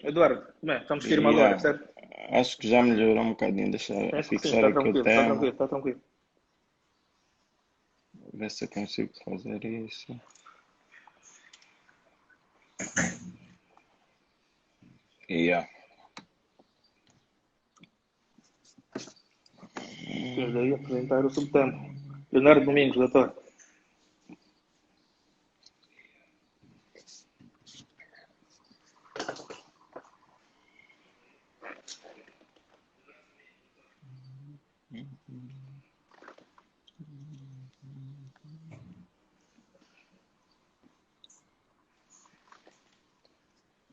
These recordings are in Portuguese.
Eduardo, como é? Estamos firme agora, Yeah, certo? acho que já melhorou um bocadinho. Deixa eu Penso que sim, fixar está aqui o tranquilo, está tranquilo, tema, está tranquilo. ver se eu consigo fazer isso. Yeah. Temos daí a apresentar o subtempo. Leonardo Domingos, doutor.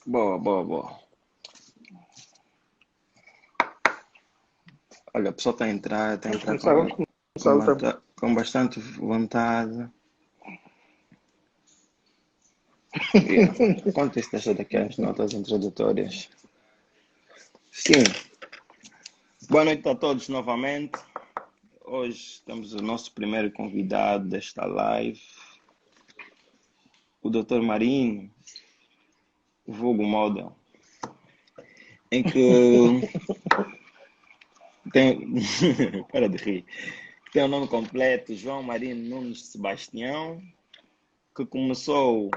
Boa, boa, boa. Olha, o pessoal está a Vamos entrar começar, vamos começar o tempo. com bastante vontade. Yeah. Quanto isso deixa daqui as notas introdutórias? Sim, boa noite a todos novamente. Hoje temos o nosso primeiro convidado desta live, o Dr. Marinho, vulgo Moda, em que tem. Para de rir. Tem o nome completo João Marinho Nunes Sebastião, que começou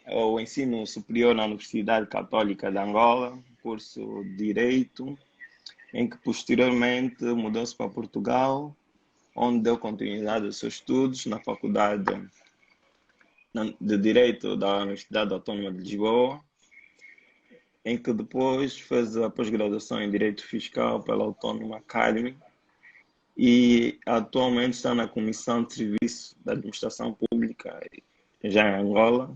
o ensino superior na Universidade Católica de Angola, curso de Direito, em que posteriormente mudou-se para Portugal, onde deu continuidade aos seus estudos na Faculdade de Direito da Universidade Autónoma de Lisboa, em que depois fez a pós-graduação em Direito Fiscal pela Autónoma Academy e atualmente está na Comissão de Serviço da Administração Pública, já em Angola,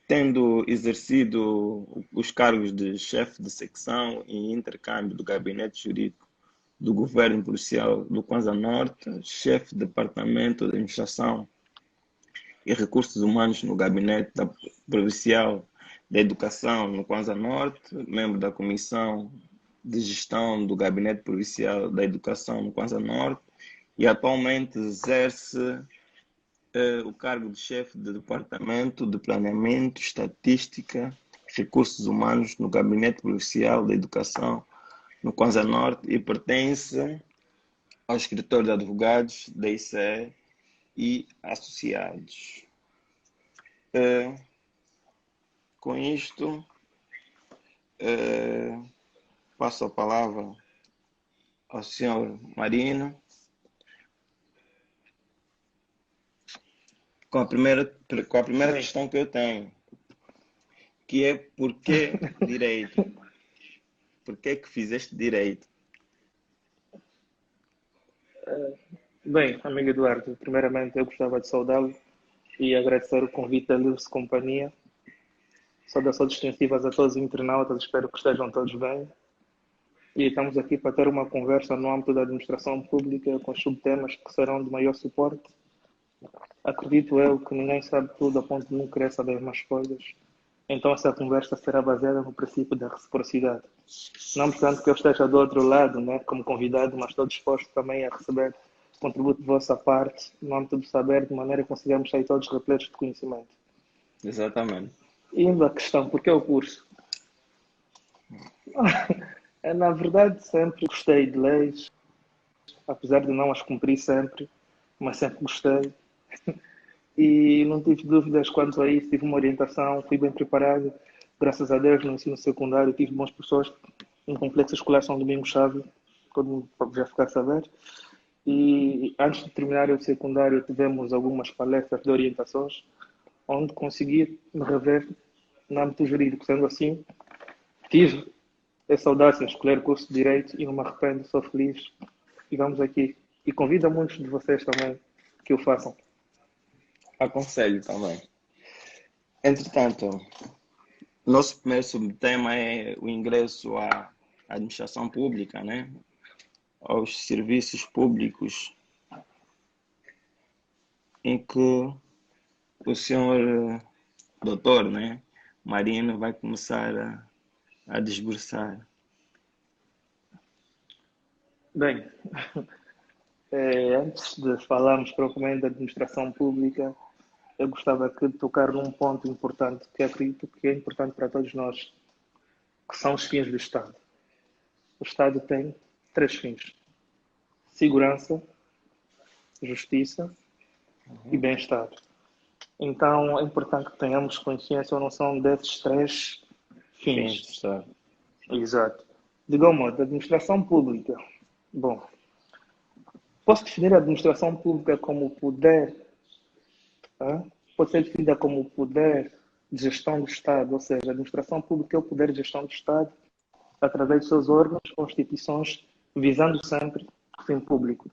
tendo exercido os cargos de chefe de secção e intercâmbio do Gabinete Jurídico do Governo Policial do Kwanza Norte, chefe de Departamento de Administração e Recursos Humanos no Gabinete Provincial da Educação no Kwanza Norte, membro da Comissão de Gestão do Gabinete Provincial da Educação no Kwanza Norte e atualmente exerce o cargo de chefe de Departamento de Planeamento, Estatística e Recursos Humanos no Gabinete Provincial da Educação no Kwanza Norte e pertence ao escritório de advogados da ICE e associados. Com isto, passo a palavra ao senhor Marino com a primeira Bem, questão que eu tenho, que é por que direito? Por que que fizeste direito? bem, amigo Eduardo, primeiramente eu gostava de saudá-lo e agradecer o convite da Livre Companhia. Saudações extensivas a todos os internautas, espero que estejam todos bem. E estamos aqui para ter uma conversa no âmbito da administração pública com os subtemas que serão de maior suporte. Acredito eu que ninguém sabe tudo a ponto de não querer saber mais coisas. Então essa conversa será baseada no princípio da reciprocidade. Não obstante que eu esteja do outro lado, né, como convidado, mas estou disposto também a receber contributo de vossa parte, no âmbito do saber, de maneira que consigamos sair todos repletos de conhecimento. Exatamente. Indo à questão, por que o curso? Na verdade, sempre gostei de leis, apesar de não as cumprir sempre, mas sempre gostei. E não tive dúvidas quanto a isso, tive uma orientação, fui bem preparado. Graças a Deus, no ensino secundário, tive bons professores. Um complexo escolar São Domingos Chávio, todo mundo pode já ficar a saber. E antes de terminar o secundário, tivemos algumas palestras de orientações, onde consegui me rever no âmbito jurídico. Sendo assim, tive essa audácia de escolher o curso de Direito e não me arrependo, sou feliz. E vamos aqui. E convido a muitos de vocês também que o façam. Aconselho também. Entretanto, nosso primeiro subtema é o ingresso à administração pública, né? Aos serviços públicos, em que o senhor doutor, né, Marino, vai começar a desbruçar. Bem, antes de falarmos propriamente da administração pública, eu gostava aqui de tocar num ponto importante que acredito que é importante para todos nós. que são os fins do Estado. O Estado tem três fins: segurança, justiça e bem-estar. Então, é importante que tenhamos consciência ou noção desses três fins. Sim, Exato. De igual modo, a administração pública. Bom, posso definir a administração pública como poder, pode ser definida como o poder de gestão do Estado, ou seja, a administração pública é o poder de gestão do Estado através de seus órgãos ou instituições, visando sempre o fim público.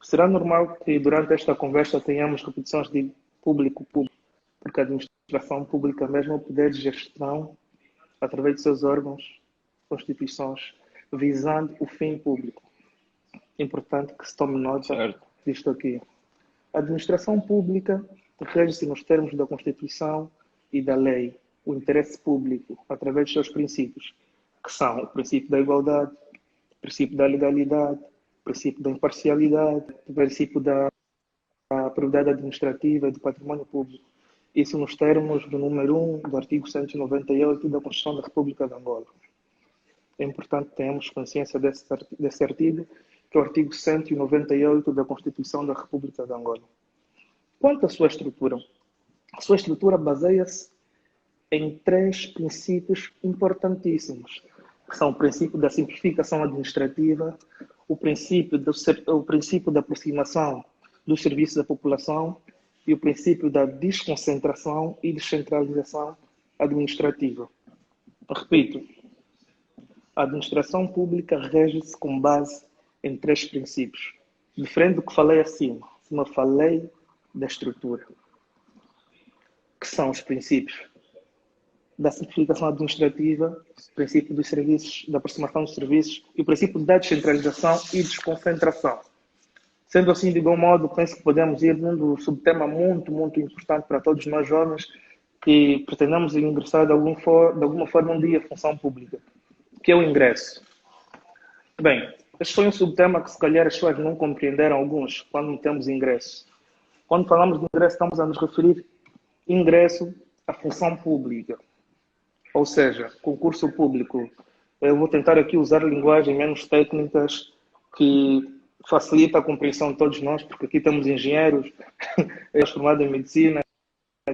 Será normal que durante esta conversa tenhamos repetições de público-público, porque a administração pública mesmo é o poder de gestão através de seus órgãos ou instituições, visando o fim público. Importante que se tome nota disto aqui. A administração pública rege-se nos termos da Constituição e da lei, o interesse público, através de seus princípios, que são o princípio da igualdade, o princípio da legalidade, o princípio da imparcialidade, o princípio da propriedade administrativa e do patrimônio público. Isso nos termos do número 1 do artigo 198 da Constituição da República de Angola. É importante que tenhamos consciência desse artigo, que é o artigo 198 da Constituição da República de Angola. Quanto à sua estrutura? A sua estrutura baseia-se em três princípios importantíssimos, que são o princípio da simplificação administrativa, o princípio da aproximação dos serviços à população e o princípio da desconcentração e descentralização administrativa. Repito, a administração pública rege-se com base em três princípios. Diferente do que falei acima falei da estrutura, que são os princípios da simplificação administrativa, o princípio dos serviços, da aproximação dos serviços e o princípio da descentralização e desconcentração. Sendo assim, de igual modo, penso que podemos ir num subtema muito, muito importante para todos nós jovens que pretendemos ingressar de alguma forma um dia à função pública, que é o ingresso. Bem, este foi um subtema que se calhar as pessoas não compreenderam alguns quando temos ingresso. Quando falamos de ingresso, estamos a nos referir ingresso à função pública, ou seja, concurso público. Eu vou tentar aqui usar linguagem menos técnicas que facilita a compreensão de todos nós, porque aqui temos engenheiros, formados em medicina,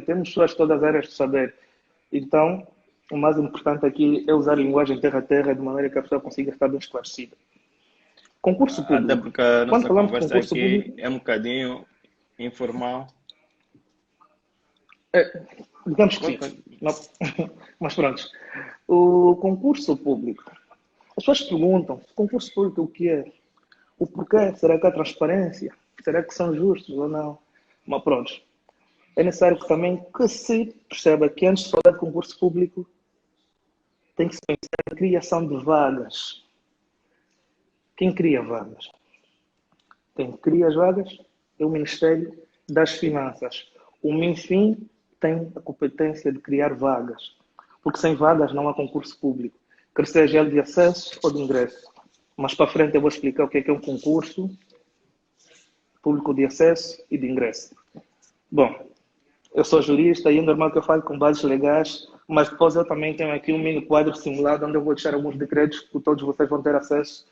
temos pessoas de todas as áreas de saber. Então, o mais importante aqui é usar a linguagem terra a terra, de maneira que a pessoa consiga estar bem esclarecida. Concurso público. Até porque a nossa conversa aqui público, é um bocadinho informal. Digamos que sim. Não. Mas pronto. O concurso público. As pessoas perguntam, concurso público o que é? O porquê? Será que há transparência? Será que são justos ou não? Mas pronto. É necessário também que se perceba que antes de falar de concurso público tem que se pensar na criação de vagas. Quem cria vagas? Quem cria as vagas é o Ministério das Finanças. O MinFin tem a competência de criar vagas, porque sem vagas não há concurso público, quer seja ele de acesso ou de ingresso. Mas para frente eu vou explicar o que é um concurso público de acesso e de ingresso. Bom, eu sou jurista e é normal que eu fale com bases legais, mas depois eu também tenho aqui um mini quadro simulado onde eu vou deixar alguns decretos que todos vocês vão ter acesso,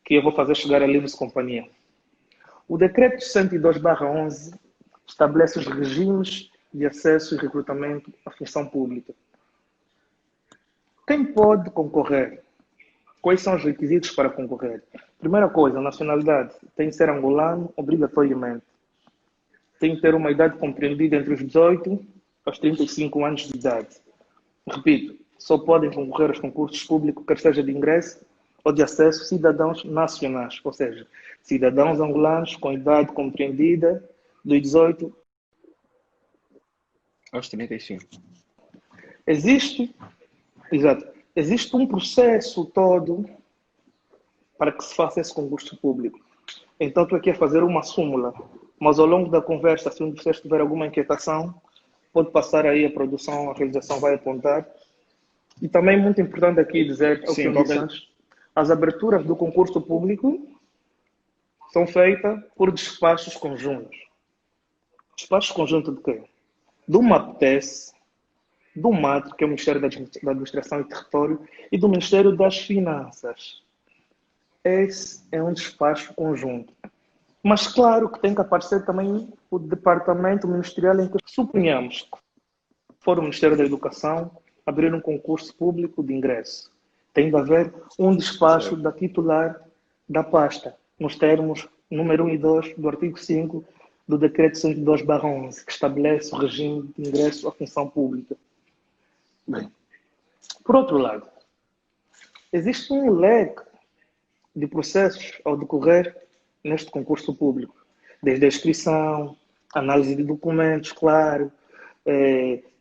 que eu vou fazer chegar a livros companhia. O decreto 102/11 estabelece os regimes de acesso e recrutamento à função pública. Quem pode concorrer? Quais são os requisitos para concorrer? Primeira coisa, a nacionalidade. Tem que ser angolano, obrigatoriamente. Tem que ter uma idade compreendida entre os 18 aos 35 anos de idade. Repito, só podem concorrer aos concursos públicos, quer seja de ingresso ou de acesso, cidadãos nacionais, ou seja, cidadãos angolanos com idade compreendida dos 18 aos 35. Existe um processo todo para que se faça esse concurso público. Então, estou aqui a fazer uma súmula, mas ao longo da conversa, se um de vocês tiver alguma inquietação, pode passar aí a produção, a realização vai apontar. E também muito importante aqui dizer, ao que eu disse antes, as aberturas do concurso público são feitas por despachos conjuntos. Despachos conjuntos de quê? Do MAPTES, do MATRE, que é o Ministério da Administração e Território, e do Ministério das Finanças. Esse é um despacho conjunto. Mas claro que tem que aparecer também o departamento ministerial em que suponhamos que for o Ministério da Educação abrir um concurso público de ingresso. Tem de haver um despacho da titular da pasta, nos termos número 1 e 2 do artigo 5 do Decreto 102/11, que estabelece o regime de ingresso à função pública. Bem, por outro lado, existe um leque de processos ao decorrer neste concurso público, desde a inscrição, análise de documentos, claro,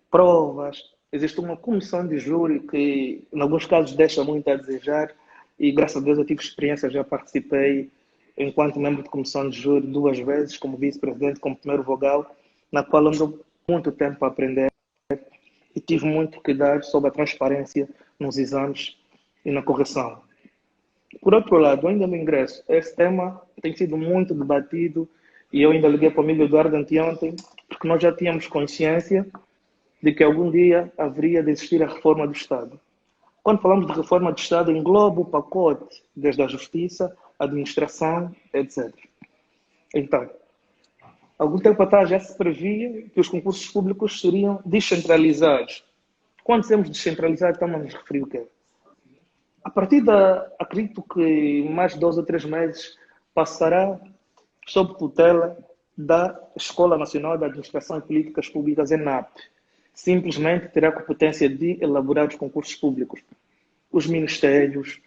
provas. Existe uma comissão de júri que, em alguns casos, deixa muito a desejar e, graças a Deus, eu tive experiência, já participei enquanto membro de comissão de júri 2 vezes, como vice-presidente, como primeiro vogal, na qual andou muito tempo a aprender e tive muito que dar sobre a transparência nos exames e na correção. Por outro lado, ainda no ingresso, esse tema tem sido muito debatido e eu ainda liguei para o amigo Eduardo anteontem, porque nós já tínhamos consciência de que algum dia haveria de existir a reforma do Estado. Quando falamos de reforma do Estado, engloba o pacote desde a justiça, a administração, etc. Então, algum tempo atrás já se previa que os concursos públicos seriam descentralizados. Quando dizemos descentralizados, estamos a nos referir o quê? A partir acredito que mais 2 ou 3 meses passará sob tutela da Escola Nacional de Administração e Políticas Públicas, ENAP. Simplesmente terá a competência de elaborar os concursos públicos. Os ministérios,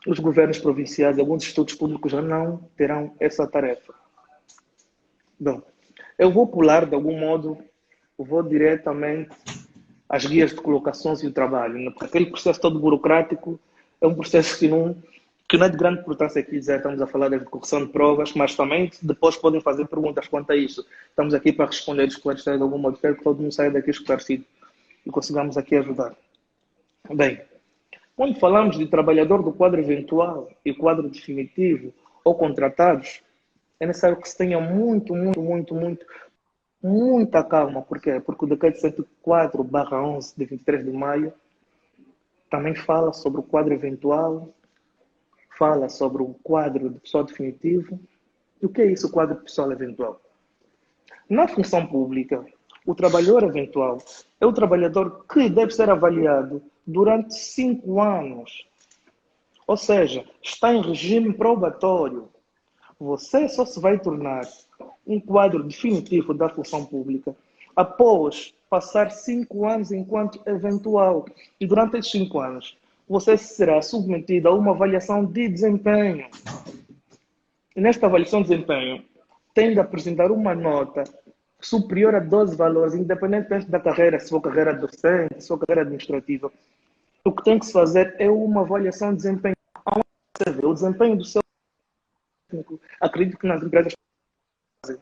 os governos provinciais, alguns institutos públicos já não terão essa tarefa. Bom, eu vou pular de algum modo, vou diretamente às guias de colocações e o trabalho, porque aquele processo todo burocrático é um processo que não é de grande importância aqui dizer, estamos a falar da correção de provas, mas também depois podem fazer perguntas quanto a isso. Estamos aqui para responder e esclarecer de algum modo, quero que todo mundo saia daqui esclarecido e consigamos aqui ajudar. Bem, quando falamos de trabalhador do quadro eventual e quadro definitivo ou contratados, é necessário que se tenha muita calma. Por quê? Porque o decreto 104/11 de 23 de maio também fala sobre o quadro eventual, fala sobre o quadro de pessoal definitivo. E o que é isso, o quadro de pessoal eventual? Na função pública, o trabalhador eventual é o trabalhador que deve ser avaliado durante 5 anos. Ou seja, está em regime probatório. Você só se vai tornar um quadro definitivo da função pública após passar 5 anos enquanto eventual. E durante esses 5 anos, você será submetido a uma avaliação de desempenho. E nesta avaliação de desempenho, tem de apresentar uma nota superior a 12 valores, independentemente da carreira, se for carreira docente, se for carreira administrativa. O que tem que se fazer é uma avaliação de desempenho. Onde você vê o desempenho do seu técnico, acredito que nas empresas fazem.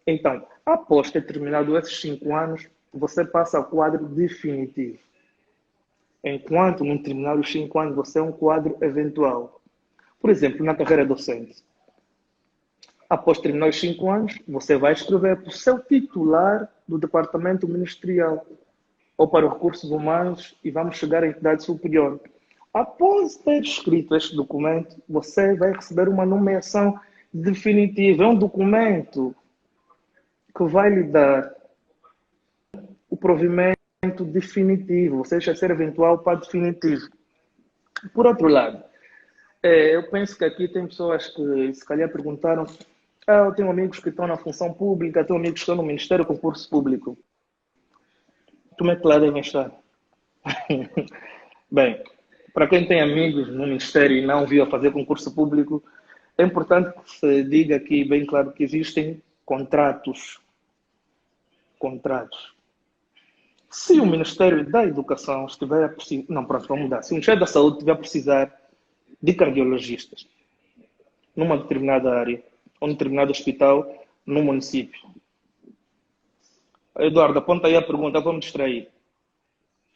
Então, após ter terminado esses 5 anos, você passa ao quadro definitivo. Enquanto não terminar os 5 anos, você é um quadro eventual. Por exemplo, na carreira docente. Após terminar os 5 anos, você vai escrever para o seu titular do departamento ministerial ou para os recursos humanos e vamos chegar à entidade superior. Após ter escrito este documento, você vai receber uma nomeação definitiva. É um documento que vai lhe dar o provimento definitivo, ou seja, ser eventual para definitivo. Por outro lado, eu penso que aqui tem pessoas que se calhar perguntaram: eu tenho amigos que estão na função pública, tenho amigos que estão no Ministério do Concurso Público. Como é que lá devem estar? Bem, para quem tem amigos no Ministério e não viu a fazer concurso público, é importante que se diga aqui bem claro que existem contratos. Se o Ministério da Educação estiver a precisar... Não, pronto, vamos mudar. Se o Ministério da Saúde estiver a precisar de cardiologistas numa determinada área ou num determinado hospital no município. Eduardo, aponta aí a pergunta, vamos distrair.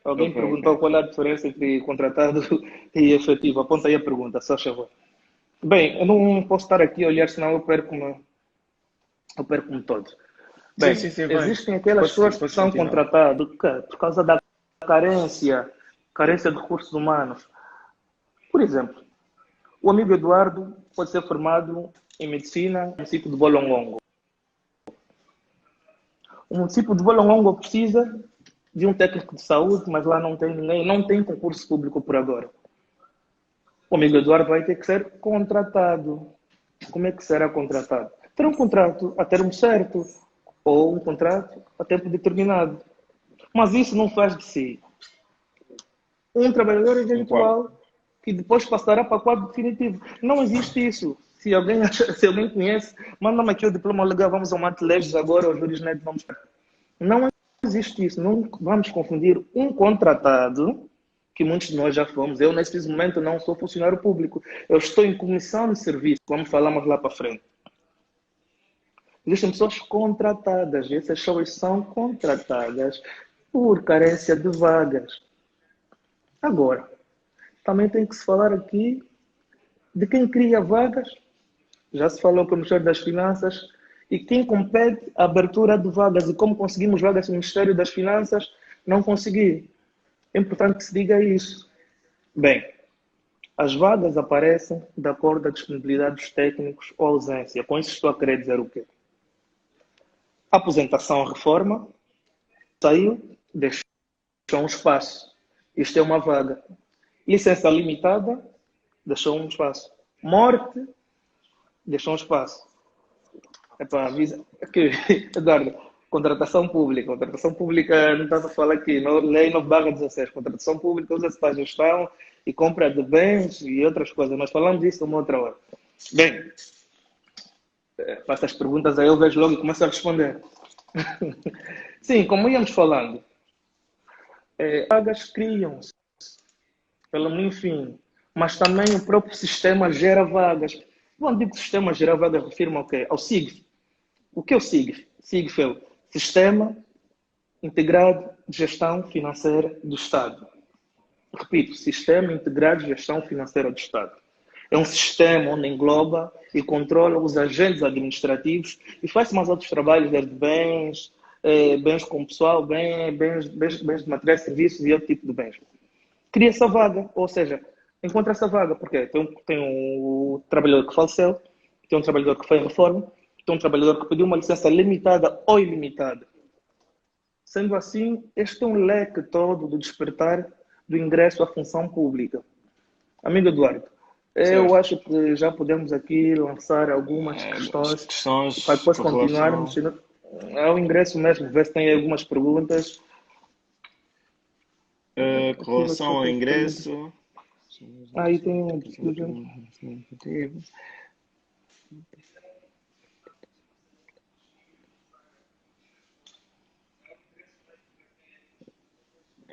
Alguém perguntou qual é a diferença entre contratado e efetivo. Aponta aí a pergunta, só favor. Bem, eu não posso estar aqui a olhar, senão eu perco-me todo. Bem, sim, existem aquelas pessoas que são contratadas por causa da carência de recursos humanos. Por exemplo, o amigo Eduardo pode ser formado em medicina no município de Bolongongo. O município de Bolongongo precisa de um técnico de saúde, mas lá não tem ninguém, não tem concurso público por agora. O amigo Eduardo vai ter que ser contratado. Como é que será contratado? Terá um contrato a termo certo ou um contrato a tempo determinado. Mas isso não faz de si um trabalhador Concordo. eventual que depois passará para quadro definitivo. Não existe isso. Se alguém conhece, manda-me aqui o diploma legal, vamos ao Mate Leges agora, ou Jurisnet, vamos. Não existe isso. Não vamos confundir um contratado, que muitos de nós já fomos. Eu, nesse momento, não sou funcionário público. Eu estou em comissão de serviço, vamos falar mais lá para frente. Existem pessoas contratadas, e essas pessoas são contratadas por carência de vagas. Agora, também tem que se falar aqui de quem cria vagas. Já se falou com o Ministério das Finanças e quem compete a abertura de vagas e como conseguimos vagas no Ministério das Finanças, não conseguir. É importante que se diga isso. Bem, as vagas aparecem de acordo com a disponibilidade dos técnicos ou ausência. Com isso estou a querer dizer o quê? Aposentação, reforma, saiu, deixou um espaço. Isto é uma vaga. Licença limitada, deixou um espaço. Morte, deixou um espaço. É para avisar. Aqui, Eduardo, contratação pública. Contratação pública, não estás a falar aqui, Lei 9/16. Contratação pública usa-se para gestão e compra de bens e outras coisas. Nós falamos disso uma outra hora. Bem, faço as perguntas aí, eu vejo logo e começo a responder. Sim, como íamos falando, vagas criam-se pelo menos fim, mas também o próprio sistema gera vagas. Quando digo sistema gera vagas, refiro-me ao quê? Ao SIGF. O que é o SIGF? SIGF é o Sistema Integrado de Gestão Financeira do Estado. Repito, Sistema Integrado de Gestão Financeira do Estado. É um sistema onde engloba e controla os agentes administrativos e faz mais outros trabalhos, desde bens, bens com pessoal, bens de materiais e serviços e outro tipo de bens. Cria essa vaga, ou seja, encontra essa vaga, porque tem um trabalhador que faleceu, tem um trabalhador que foi em reforma, tem um trabalhador que pediu uma licença limitada ou ilimitada. Sendo assim, este é um leque todo do despertar do ingresso à função pública. Amigo Eduardo, eu acho que já podemos aqui lançar algumas questões para depois continuarmos ao ingresso mesmo, ver se tem algumas perguntas. Com relação ao ingresso. Aí tem um.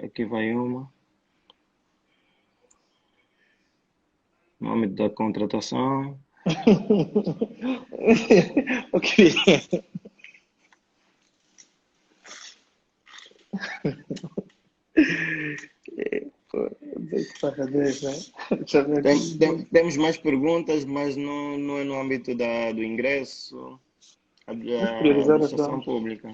Aqui vai uma. No âmbito da contratação. Ok. Temos mais perguntas, mas não é no âmbito do ingresso, da administração pública.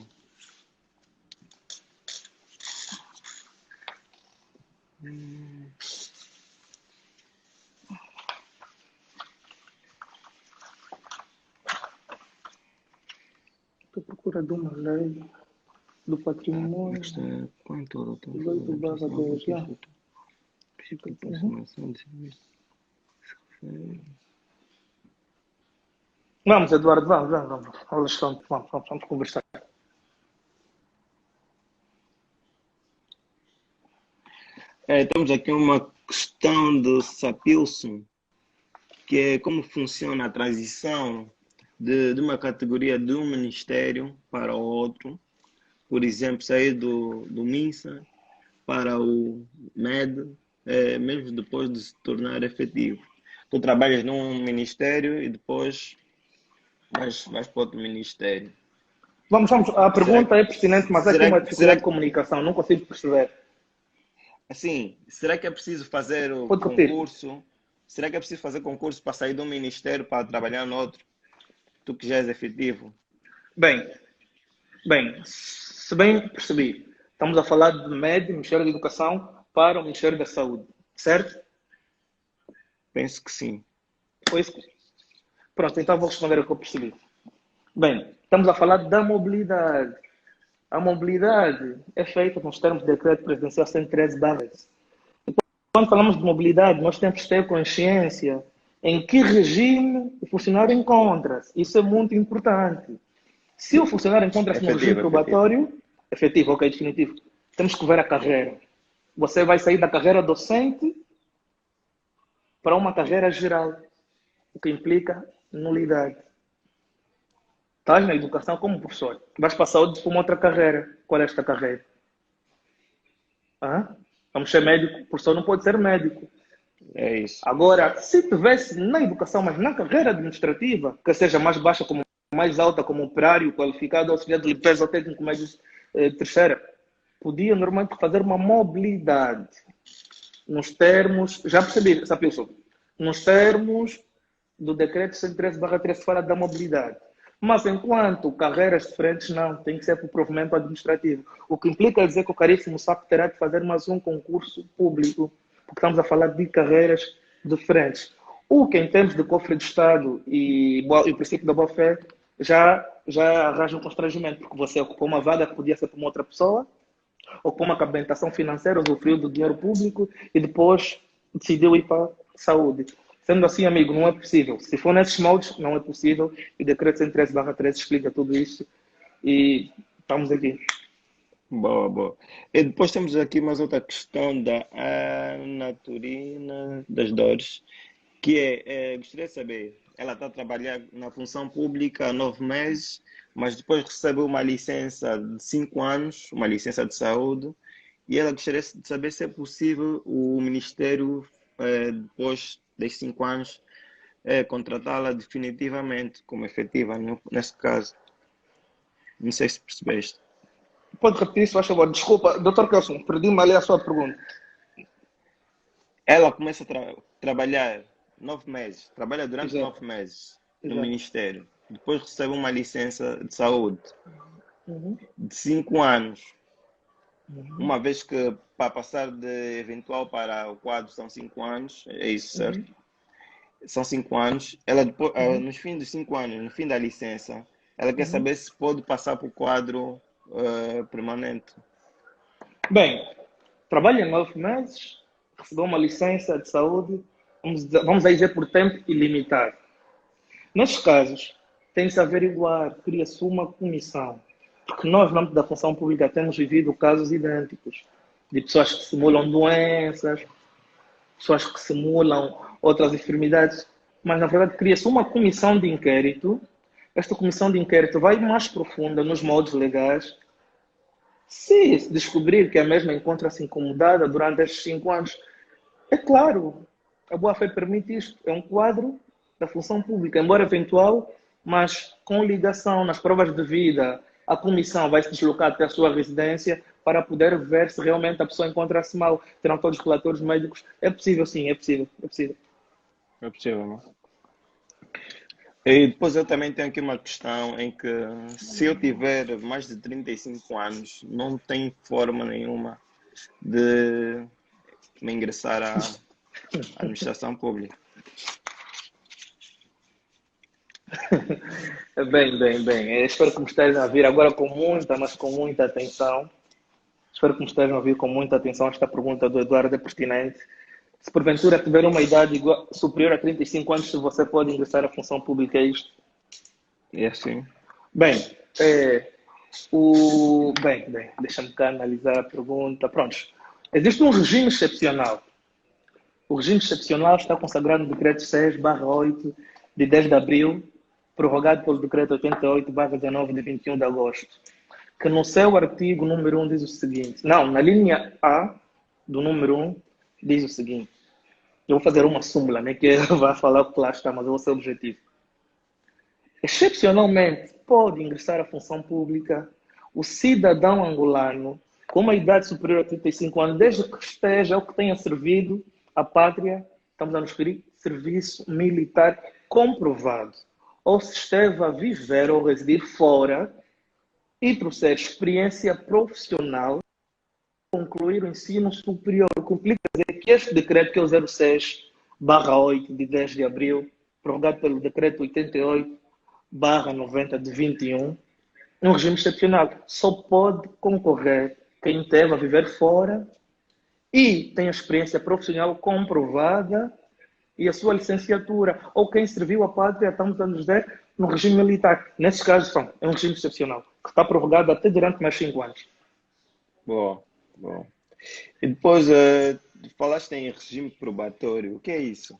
Estou procurando uma lei do patrimônio. Quanto Vamos, Eduardo, vamos conversar. Temos aqui uma questão do Sapilson, que é como funciona a transição de uma categoria de um ministério para o outro. Por exemplo, sair do MINSA para o MED, mesmo depois de se tornar efetivo. Tu trabalhas num ministério e depois vais para outro ministério. Vamos. A pergunta é pertinente, mas aqui uma dificuldade de comunicação, não consigo perceber. Assim, será que é preciso fazer o concurso? Será que é preciso fazer concurso para sair de um ministério para trabalhar no outro? Tu que já és efetivo. Bem, se bem percebi, Estamos a falar de MED, Ministério da Educação, para o Ministério da Saúde, certo? Penso que sim. Foi isso? Pronto, então vou responder o que eu percebi. Bem, estamos a falar da mobilidade. A mobilidade é feita nos termos do Decreto Presidencial 113/10. Quando falamos de mobilidade, nós temos que ter consciência em que regime o funcionário encontra-se. Isso é muito importante. Se o funcionário encontra-se no regime probatório, efetivo, ok, definitivo, temos que ver a carreira. Você vai sair da carreira docente para uma carreira geral, o que implica nulidade. Estás na educação como professor. Vais para a saúde para uma outra carreira. Qual é esta carreira? Vamos ser médico. O professor não pode ser médico. É isso. Agora, se tivesse na educação, mas na carreira administrativa, que seja mais baixa, como mais alta, como operário, qualificado, auxiliar de limpeza ou técnico médio terceira, podia normalmente fazer uma mobilidade nos termos, já percebi, Sapilson, nos termos do decreto 113/13 fala da mobilidade. Mas enquanto carreiras diferentes, não, tem que ser por provimento administrativo. O que implica dizer que o caríssimo SAP terá que fazer mais um concurso público, porque estamos a falar de carreiras diferentes. O que em termos de cofre de Estado e o princípio da boa-fé já arranja um constrangimento, porque você ocupou uma vaga que podia ser para uma outra pessoa, ocupou uma capacitação financeira, usufruiu do dinheiro público e depois decidiu ir para a saúde. Sendo assim, amigo, não é possível. Se for nesses moldes, não é possível. E o decreto 113/13 explica tudo isso. E estamos aqui. Boa, boa. E depois temos aqui mais outra questão da Anaturina das Dores, que gostaria de saber, ela está a trabalhar na função pública há 9 meses, mas depois recebeu uma licença de 5 anos, uma licença de saúde, e ela gostaria de saber se é possível o Ministério, depois destes 5 anos, contratá-la definitivamente como efetiva, nesse caso. Não sei se percebeste. Pode repetir isso, faz favor. Desculpa, Dr. Kelson, perdi-me ali a sua pergunta. Ela começa a trabalhar 9 meses, trabalha durante 9 meses no Ministério. Depois recebe uma licença de saúde de 5 anos. Uma vez que para passar de eventual para o quadro são 5 anos, é isso, certo? São 5 anos. Ela depois, nos fins dos 5 anos, no fim da licença, ela quer saber se pode passar para o quadro permanente. Bem, trabalha 9 meses, recebeu uma licença de saúde, vamos dizer por tempo ilimitado. Nestes casos, tem-se a averiguar, cria-se uma comissão, porque nós, no âmbito da função pública, temos vivido casos idênticos, de pessoas que simulam doenças, pessoas que simulam outras enfermidades, mas, na verdade, cria-se uma comissão de inquérito. Esta comissão de inquérito vai mais profunda nos moldes legais. Se descobrir que a mesma encontra-se incomodada durante estes 5 anos, é claro, a boa-fé permite isto. É um quadro da função pública, embora eventual, mas com ligação nas provas de vida. A comissão vai se deslocar até a sua residência para poder ver se realmente a pessoa encontra-se mal. Terão todos os relatores médicos. É possível, sim, é possível. É possível. É possível, não? E depois eu também tenho aqui uma questão em que se eu tiver mais de 35 anos, não tem forma nenhuma de me ingressar à administração pública. Bem. Espero que me estejam a ouvir agora com muita, mas com muita atenção. Espero que me estejam a ouvir com muita atenção. Esta pergunta do Eduardo é pertinente. Se porventura tiver uma idade superior a 35 anos, se você pode ingressar à função pública, é isto? É assim. Bem, deixa-me cá analisar a pergunta. Prontos. Existe um regime excepcional. O regime excepcional está consagrado no Decreto 6/8 de 10 de abril, prorrogado pelo Decreto 88/19 de 21 de agosto, que no seu artigo número 1 diz o seguinte. Não, na linha A do número 1 diz o seguinte. Eu vou fazer uma súmula, né, que vai falar o que lá está, mas eu vou ser objetivo. Excepcionalmente, pode ingressar à função pública o cidadão angolano com uma idade superior a 35 anos, desde que esteja ou que tenha servido a pátria, estamos a nos referir, serviço militar comprovado, ou se esteve a viver ou residir fora e trouxer experiência profissional concluir o ensino superior. O que implica dizer que este decreto, que é o 06/8 de 10 de abril, prorrogado pelo decreto 88/90 de 21, um regime excepcional. Só pode concorrer quem teve a viver fora e tem a experiência profissional comprovada e a sua licenciatura, ou quem serviu a pátria, estamos a nos dizer, no regime militar. Nesses casos, é um regime excepcional, que está prorrogado até durante mais 5 anos. Boa, boa. E depois, falaste em regime probatório. O que é isso?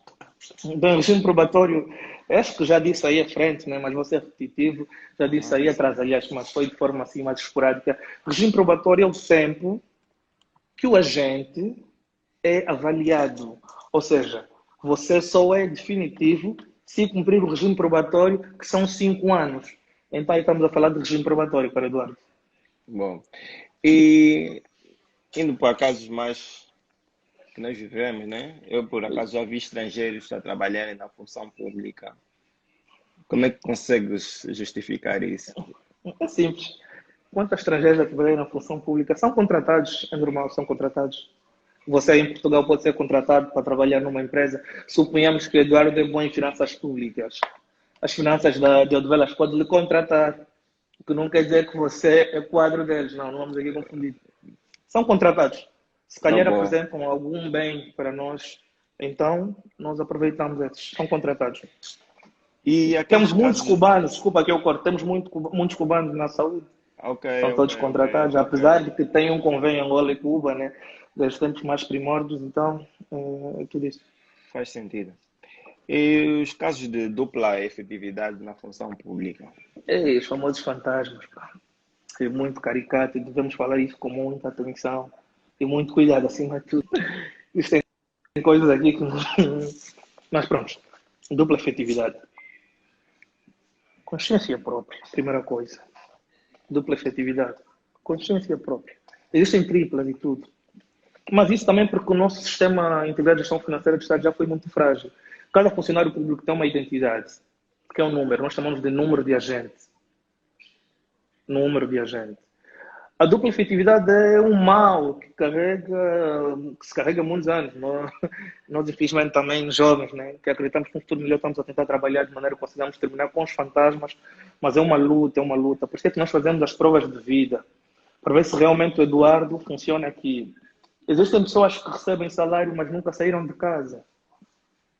Bem, regime probatório, acho que já disse aí à frente, né? Mas vou ser repetitivo, já disse aí atrás, aliás, mas foi de forma assim mais esporádica. Regime probatório é o tempo que o agente é avaliado. Ou seja, você só é definitivo se cumprir o regime probatório, que são 5 anos. Então, aí estamos a falar de regime probatório, para Eduardo. Bom, e indo para casos mais que nós vivemos, né? Eu, por acaso, já vi estrangeiros a trabalharem na função pública. Como é que consegues justificar isso? É simples. Quantos estrangeiros a trabalhar na função pública são contratados? É normal, são contratados. Você em Portugal pode ser contratado para trabalhar numa empresa. Suponhamos que o Eduardo é bom em finanças públicas. As finanças de Odivelas podem lhe contratar. O que não quer dizer que você é quadro deles. Não, não vamos aqui confundir. São contratados. Se Tá calhar bom. apresentam algum bem para nós, então nós aproveitamos esses. São contratados. E Temos aqueles muitos casos. cubanos, desculpa que eu corto, temos muitos cubanos na saúde. Ok, São ok, todos ok, contratados, ok. apesar de que tem um convênio Angola e Cuba, né? Dos tempos mais primórdios, então é tudo isso. Faz sentido. E os casos de dupla efetividade na função pública? É, os famosos fantasmas, pá. É muito caricato e devemos falar isso com muita atenção e muito cuidado, acima de tudo. Isto tem coisas aqui que não... Mas pronto, dupla efetividade. Consciência própria, primeira coisa. Dupla efetividade. Consciência própria. Existem triplas e tudo. Mas isso também porque o nosso sistema integrado de gestão financeira do Estado já foi muito frágil. Cada funcionário público tem uma identidade, que é um número. Nós chamamos de número de agente. Número de agente. A dupla efetividade é um mal que se carrega há muitos anos. Nós, infelizmente, também jovens, né, que acreditamos que no futuro melhor, estamos a tentar trabalhar de maneira que consigamos terminar com os fantasmas, mas é uma luta, é uma luta. Por isso é que nós fazemos as provas de vida, para ver se realmente o Eduardo funciona aqui. Existem pessoas que recebem salário, mas nunca saíram de casa.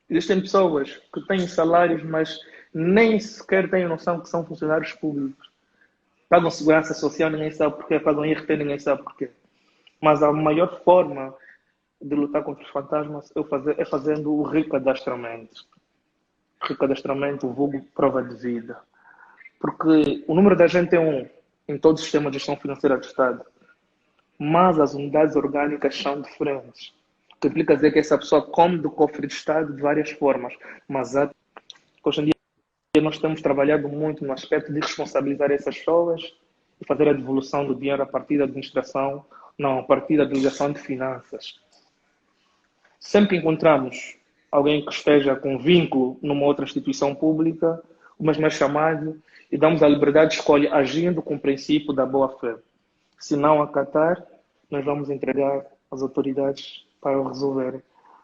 Existem pessoas que têm salários, mas nem sequer têm noção que são funcionários públicos. Pagam segurança social, ninguém sabe porquê. Pagam IRT, ninguém sabe porquê. Mas a maior forma de lutar contra os fantasmas é fazendo o recadastramento. Recadastramento, vulgo prova de vida. Porque o número da gente é um em todo o sistema de gestão financeira do Estado. Mas as unidades orgânicas são diferentes. O que implica dizer que essa pessoa come do cofre do Estado de várias formas. Mas hoje em dia nós temos trabalhado muito no aspecto de responsabilizar essas pessoas e fazer a devolução do dinheiro a partir da administração, não, a partir da delegação de finanças. Sempre que encontramos alguém que esteja com vínculo numa outra instituição pública, o mesmo é chamado e damos a liberdade de escolha agindo com o princípio da boa-fé. Se não acatar, nós vamos entregar às autoridades para o resolverem.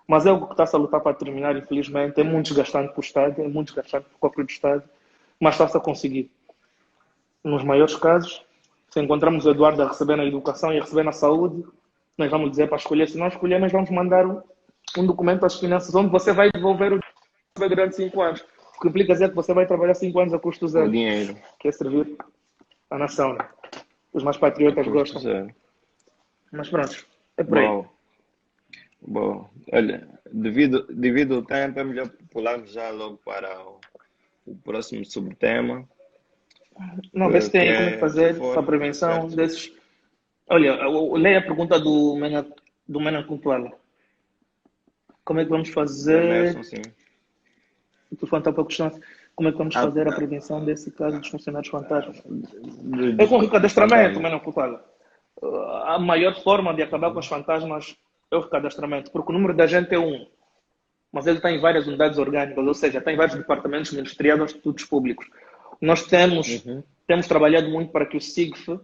Mas é algo que está-se a lutar para terminar, infelizmente. É muito desgastante para o Estado, é muito desgastante para o cofre do Estado, mas está-se a conseguir. Nos maiores casos, se encontramos o Eduardo a receber na educação e a receber na saúde, nós vamos dizer para escolher. Se não escolher, nós vamos mandar um documento às finanças onde você vai devolver o dinheiro durante 5 anos. O que implica dizer que você vai trabalhar 5 anos a custo O zero. dinheiro. Que é servir à nação. Né? Os mais patriotas gostam. Zero. Mas pronto, é por aí. Bom, bom. Olha, devido ao tempo, é melhor pularmos já logo para o próximo subtema. Não, vê se tem aí como é que fazer for, para a prevenção certo. desses. Olha, eu leio a pergunta do Mena Kuntuala. Como é que vamos fazer? Emerson, sim. Tu falta para a questão. Como é que vamos Ah, fazer a prevenção desse caso dos funcionários fantasmas? de- É com o recadastramento, fantasma. Mena Kuntuala. A maior forma de acabar com os fantasmas é o recadastramento, porque o número da gente é um, mas ele está em várias unidades orgânicas, ou seja, está em vários departamentos ministeriais ou institutos públicos. Nós temos trabalhado muito para que o SIGF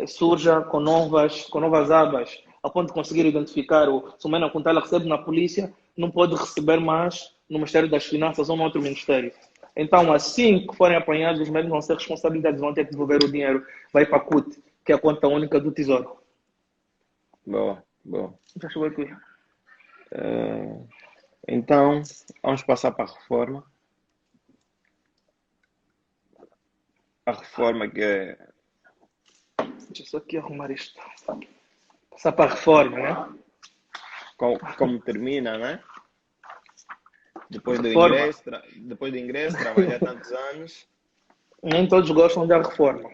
surja com novas abas. a ponto de conseguir identificar se o menor quando ela recebe na polícia, não pode receber mais no Ministério das Finanças ou no outro ministério. Então, assim que forem apanhados, os médicos vão ser responsabilizados, vão ter que devolver o dinheiro, vai para a CUT, que é a conta única do Tesouro. Boa, boa. Já chegou aqui. Então, vamos passar para a reforma. A reforma que é... Deixa eu só aqui arrumar isto. Passar para a reforma, né? Como termina, né? Depois do ingresso, trabalhar tantos anos. Nem todos gostam da reforma.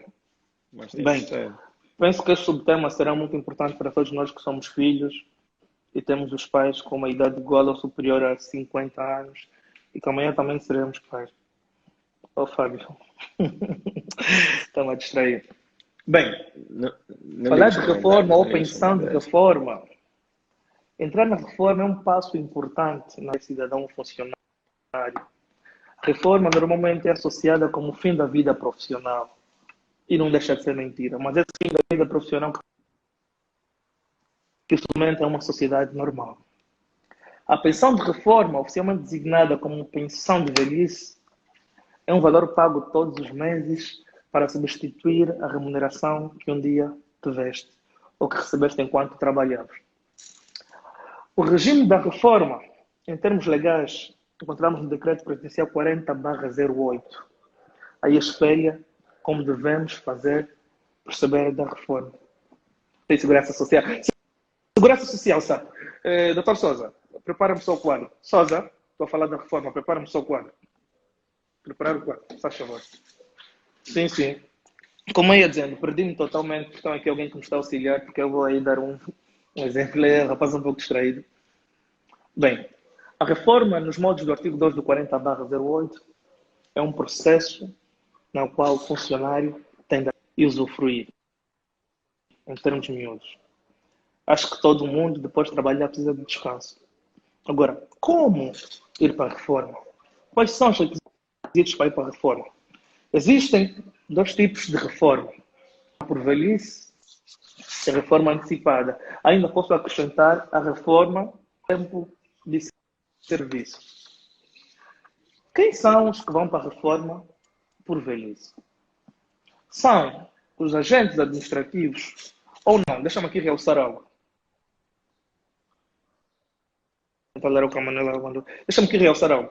Mas tem Bem, que ser. penso que este subtema será muito importante para todos nós que somos filhos e temos os pais com uma idade igual ou superior a 50 anos e que amanhã também seremos pais. Fábio. Está-me a distrair. Bem, Não falar ligo de os reforma comentários, ou não ligo os pensando em comentários. reforma, entrar na reforma é um passo importante na cidadão funcionário. Reforma normalmente é associada como fim da vida profissional. E não deixa de ser mentira. Mas esse fim da vida profissional que instrumento é uma sociedade normal. A pensão de reforma, oficialmente designada como pensão de velhice, é um valor pago todos os meses para substituir a remuneração que um dia tiveste ou que recebeste enquanto trabalhavas. O regime da reforma, em termos legais, encontramos no Decreto Presidencial 40/08. Aí espelha como devemos fazer perceber da reforma. Tem segurança social. Segurança social, sabe? Doutor Sousa, prepara-me só o quadro. Sousa, estou a falar da reforma, prepara-me só o quadro. Preparar o quadro, faz favor. Sim, sim. Como eu ia dizendo, perdi-me totalmente. Então aqui alguém que me está a auxiliar, porque eu vou aí dar um exemplo. É rapaz um pouco distraído. Bem, a reforma nos modos do artigo 2 do 40/08 é um processo no qual o funcionário tem de usufruir, em termos miúdos. Acho que todo mundo, depois de trabalhar, precisa de descanso. Agora, como ir para a reforma? Quais são os requisitos para ir para a reforma? Existem dois tipos de reforma. Por velhice e a reforma antecipada. Ainda posso acrescentar a reforma tempo de serviço. Quem são os que vão para a reforma por velhice? São os agentes administrativos ou não? Deixa-me aqui realçar algo. Deixa-me aqui realçar algo.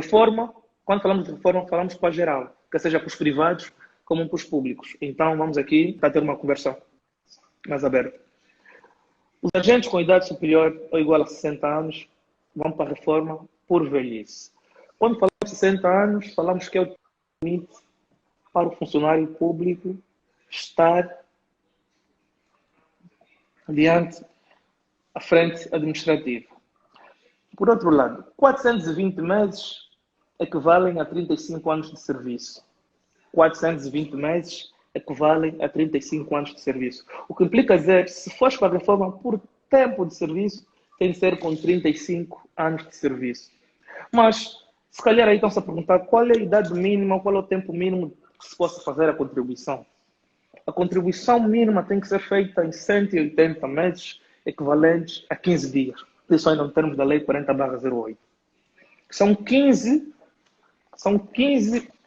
Reforma, quando falamos de reforma, falamos para geral, quer seja para os privados como para os públicos. Então, vamos aqui para ter uma conversa mais aberta. Os agentes com idade superior ou igual a 60 anos vão para a reforma por velhice. Quando falamos de 60 anos, falamos que é o limite para o funcionário público estar diante à frente administrativa. Por outro lado, 420 meses equivalem a 35 anos de serviço. 420 meses equivalem a 35 anos de serviço. O que implica dizer, se fores para a reforma por tempo de serviço, tem de ser com 35 anos de serviço. Mas, se calhar aí estão-se a perguntar qual é a idade mínima, qual é o tempo mínimo que se possa fazer a contribuição. A contribuição mínima tem que ser feita em 180 meses, equivalentes a 15 dias. Isso ainda em termos da Lei 40/08. São 15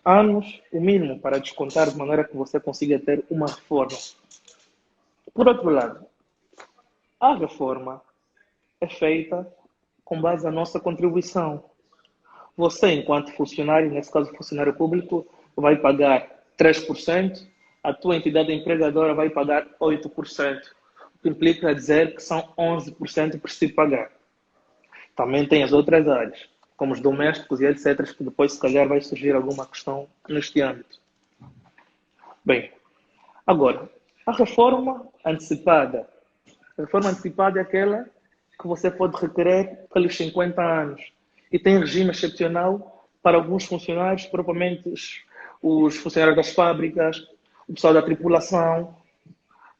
anos o mínimo para descontar de maneira que você consiga ter uma reforma. Por outro lado, a reforma é feita com base na nossa contribuição. Você, enquanto funcionário, nesse caso funcionário público, vai pagar 3%, a tua entidade empregadora vai pagar 8%, o que implica dizer que são 11% por se pagar. Também tem as outras áreas, como os domésticos e etc., que depois, se calhar, vai surgir alguma questão neste âmbito. Bem, agora, a reforma antecipada. A reforma antecipada é aquela que você pode requerer pelos 50 anos e tem regime excepcional para alguns funcionários, propriamente os funcionários das fábricas, o pessoal da tripulação,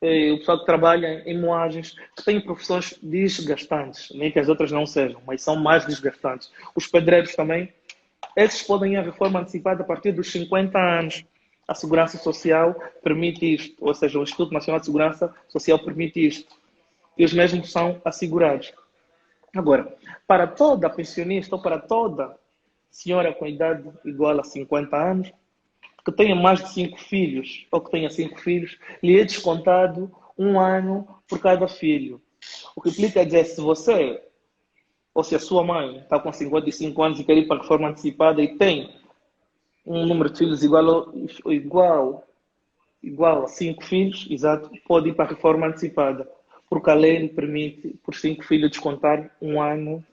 o pessoal que trabalha em moagens, que têm profissões desgastantes, nem que as outras não sejam, mas são mais desgastantes. Os pedreiros também, esses podem ir à reforma antecipada a partir dos 50 anos. A Segurança Social permite isto, ou seja, o Instituto Nacional de Segurança Social permite isto. e os mesmos são assegurados. Agora, para toda pensionista ou para toda senhora com idade igual a 50 anos, que tenha mais de 5 filhos ou que tenha 5 filhos, lhe é descontado 1 ano por cada filho. O que implica dizer, se você ou se a sua mãe está com 55 anos e quer ir para a reforma antecipada e tem um número de filhos igual a 5 filhos, exato, pode ir para a reforma antecipada, porque a lei lhe permite, por 5 filhos, descontar 1 ano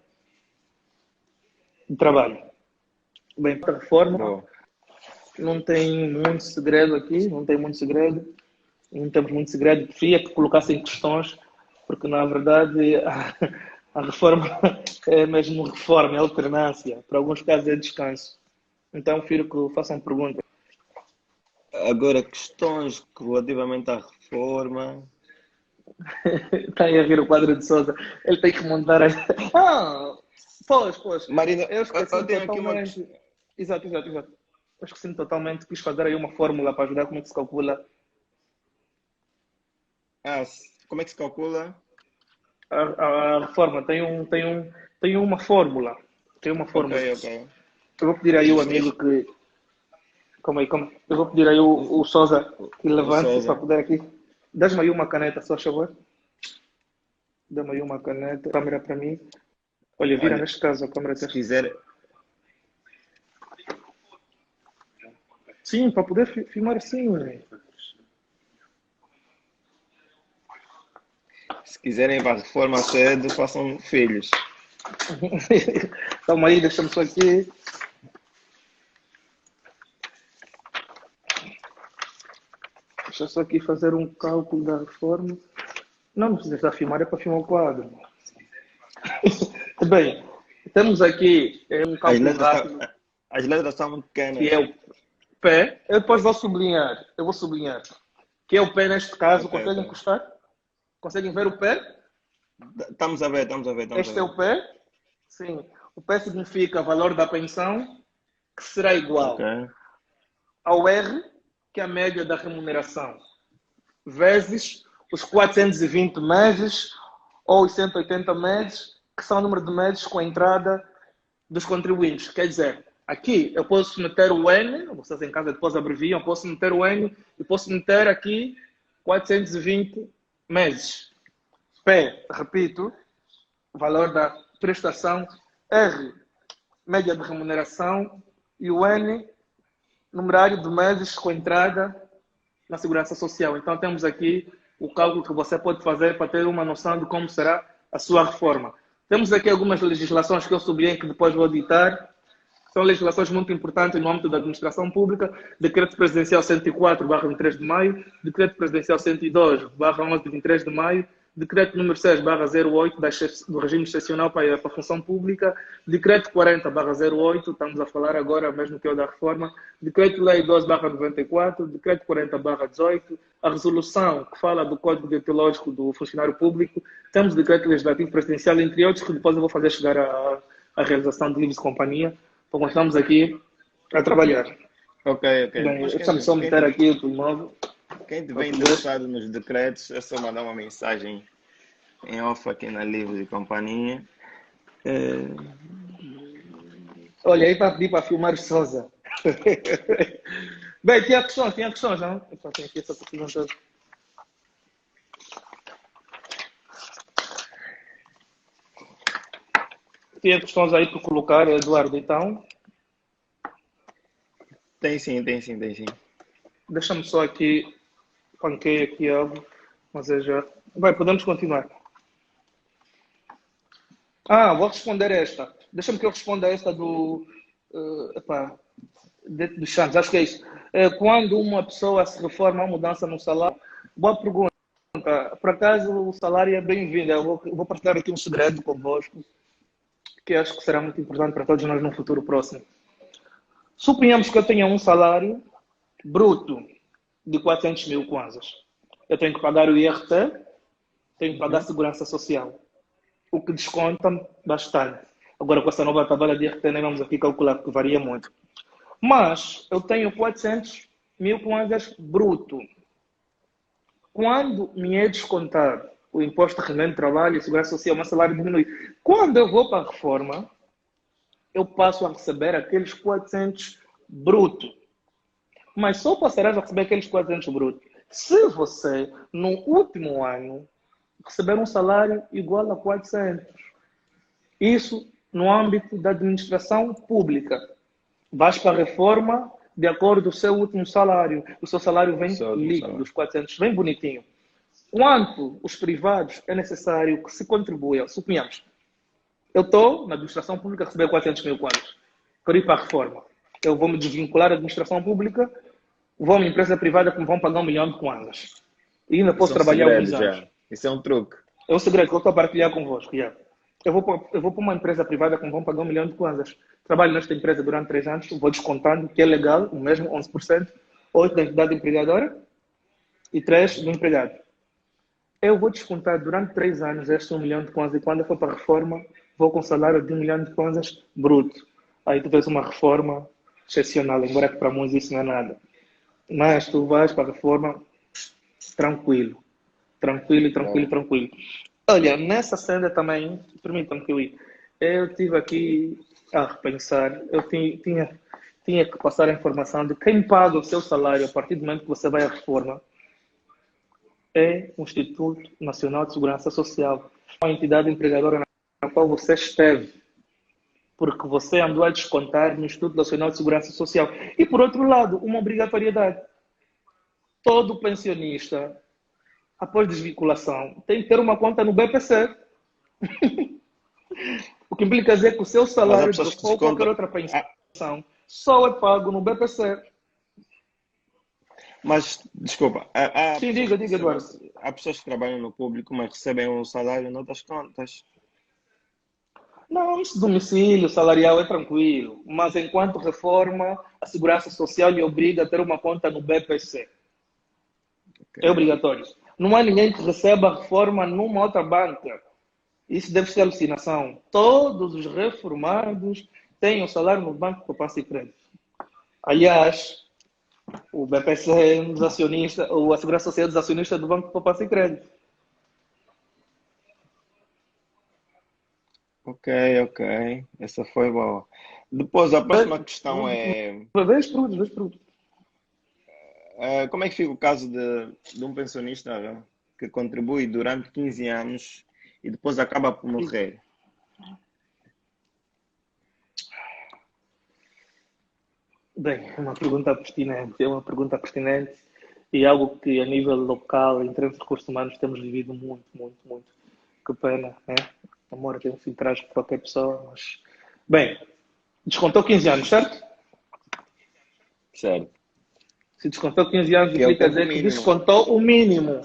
de trabalho. Bem, para a reforma, Boa. não tem muito segredo aqui, não tem muito segredo, não temos muito segredo, preferia que colocassem questões, porque na verdade a reforma é mesmo reforma, é alternância, para alguns casos é descanso. Então, prefiro que façam perguntas. Agora, questões relativamente à reforma. Está aí a rir o quadro de Sousa. Ele tem que montar a... Ah, pois. Marina, Eu esqueci eu tenho aqui uma totalmente. questão. Exato. Eu esqueci totalmente. Quis fazer aí uma fórmula para ajudar como é que se calcula Como é que se calcula? a reforma. Tem uma fórmula. Tem uma Ok, fórmula. ok. Eu vou pedir aí o amigo Deixa, que... Calma aí. Eu vou pedir aí o Sousa que o levante para Sousa. poder aqui. Dás-me aí uma caneta, só favor. Dá-me aí uma caneta. Câmera para mim. Olha, vira Olha, neste caso a câmera se testa. quiser, Sim, para poder filmar assim. se quiserem ir para a reforma cedo, façam filhos. Calma aí, deixa-me só aqui. Deixa eu só aqui fazer um cálculo da reforma. Não precisa estar a filmar, é para filmar o quadro. Bem, temos aqui um As cálculo letras, rápido, as letras são muito que pequenas. é o pé. Eu depois vou sublinhar. Que é o pé neste caso. Ok, Conseguem ok. encostar? Conseguem ver o pé? Estamos a ver, estamos a ver, estamos a Este é ver. o pé. Sim. O pé significa valor da pensão, que será Ok, igual ao R, que é a média da remuneração, vezes os 420 meses ou os 180 meses, que são o número de meses com a entrada dos contribuintes. Quer dizer, aqui eu posso meter o N, vocês em casa depois abreviam, posso meter o N e posso meter aqui 420 meses. P, repito, valor da prestação, R, média de remuneração e o N, numerário de meses com entrada na segurança social. Então temos aqui o cálculo que você pode fazer para ter uma noção de como será a sua reforma. Temos aqui algumas legislações que eu sublinhei que depois vou editar. São legislações muito importantes no âmbito da administração pública. Decreto Presidencial 104/23 de maio, Decreto Presidencial 102/11 de 23 de maio, Decreto número 6/08 do regime excepcional para a função pública, Decreto 40/08, estamos a falar agora mesmo que é o da reforma, Decreto-Lei 12/94, Decreto 40/18, a resolução que fala do Código Deontológico do Funcionário Público, temos o Decreto Legislativo Presidencial, entre outros, que depois eu vou fazer chegar a realização de livros de companhia. Então, continuamos aqui a trabalhar. ok. Bem, Depois deixa-me só meter aqui o telemóvel. quem estiver interessado nos decretos, é só mandar uma mensagem em off aqui na Livros e Companhia. Olha, aí para pedir para filmar o Sousa. Bem, tinha questões, não? Eu só tenho aqui essa pergunta. Tinha questões aí para colocar, Eduardo, então. Tem sim. Deixa-me só aqui, panquei aqui algo, mas eu já... Vai, podemos continuar. Vou responder esta. Deixa-me que eu responda esta dos Santos, acho que é isso. Quando uma pessoa se reforma, há mudança no salário? Boa pergunta. Por acaso, o salário é bem-vindo. Eu vou partilhar aqui um segredo convosco, que acho que será muito importante para todos nós no futuro próximo. Suponhamos que eu tenha um salário bruto de 400 mil kwanzas. Eu tenho que pagar o IRT, tenho que pagar a segurança social, o que desconta bastante. Agora, com essa nova tabela de IRT, nem vamos aqui calcular, porque varia muito. Mas eu tenho 400 mil kwanzas bruto. Quando me é descontado o imposto de rendimento de trabalho e a segurança social, o meu salário diminui. Quando eu vou para a reforma, eu passo a receber aqueles 400 bruto. Mas só passarás a receber aqueles 400 bruto se você, no último ano, receber um salário igual a 400. Isso no âmbito da administração pública. Vais para a reforma de acordo com o seu último salário. O seu salário vem líquido, os 400, vem bonitinho. Quanto os privados é necessário que se contribua, suponhamos, eu estou na administração pública a receber 400 mil quantos? Para ir para a reforma. Eu vou me desvincular da administração pública, vou a uma empresa privada que me vão pagar 1 milhão de kwanzas. E ainda posso trabalhar alguns anos. Isso é um truque. É um segredo que eu estou a partilhar convosco. Yeah. Eu vou para uma empresa privada que me vão pagar 1 milhão de kwanzas. Trabalho nesta empresa durante 3 anos, vou descontando, que é legal, o mesmo 11%, 8% da entidade empregadora e 3% do empregado. Eu vou descontar durante 3 anos este 1 milhão de kwanzas e quando eu for para a reforma, vou com salário de 1 milhão de kwanzas bruto. Aí tu fez uma reforma excepcional, embora que para muitos isso não é nada. Mas tu vais para a reforma tranquilo. Tranquilo. Olha, nessa cena também, permitam-me que eu estive aqui a repensar, eu tinha que passar a informação de quem paga o seu salário a partir do momento que você vai à reforma é o Instituto Nacional de Segurança Social, uma entidade empregadora na qual você esteve, porque você andou a descontar no Instituto Nacional de Segurança Social. E, por outro lado, uma obrigatoriedade. Todo pensionista, após desvinculação, tem que ter uma conta no BPC. O que implica dizer que o seu salário ou qualquer outra pensão só é pago no BPC. Mas, desculpa, Sim, diga, Eduardo. Há pessoas que trabalham no público, mas recebem um salário noutras contas. Não, isso domicílio salarial é tranquilo, mas enquanto reforma, a Segurança Social lhe obriga a ter uma conta no BPC. Okay. É obrigatório. Não há ninguém que receba a reforma numa outra banca. Isso deve ser alucinação. Todos os reformados têm o salário no Banco de Poupança e Crédito. Aliás, o BPC é um dos acionistas, ou a Segurança Social é dos acionistas do Banco de Poupança e Crédito. Ok. Essa foi boa. Depois, a próxima questão é... Vês perguntas. Como é que fica o caso de um pensionista que contribui durante 15 anos e depois acaba por morrer? Bem, é uma pergunta pertinente e algo que a nível local, em termos de recursos humanos, temos vivido muito. Que pena, né? A morte é um fim trágico para qualquer pessoa, mas... Bem, descontou 15 anos, certo? Certo. Se descontou 15 anos, implica dizer que descontou o mínimo.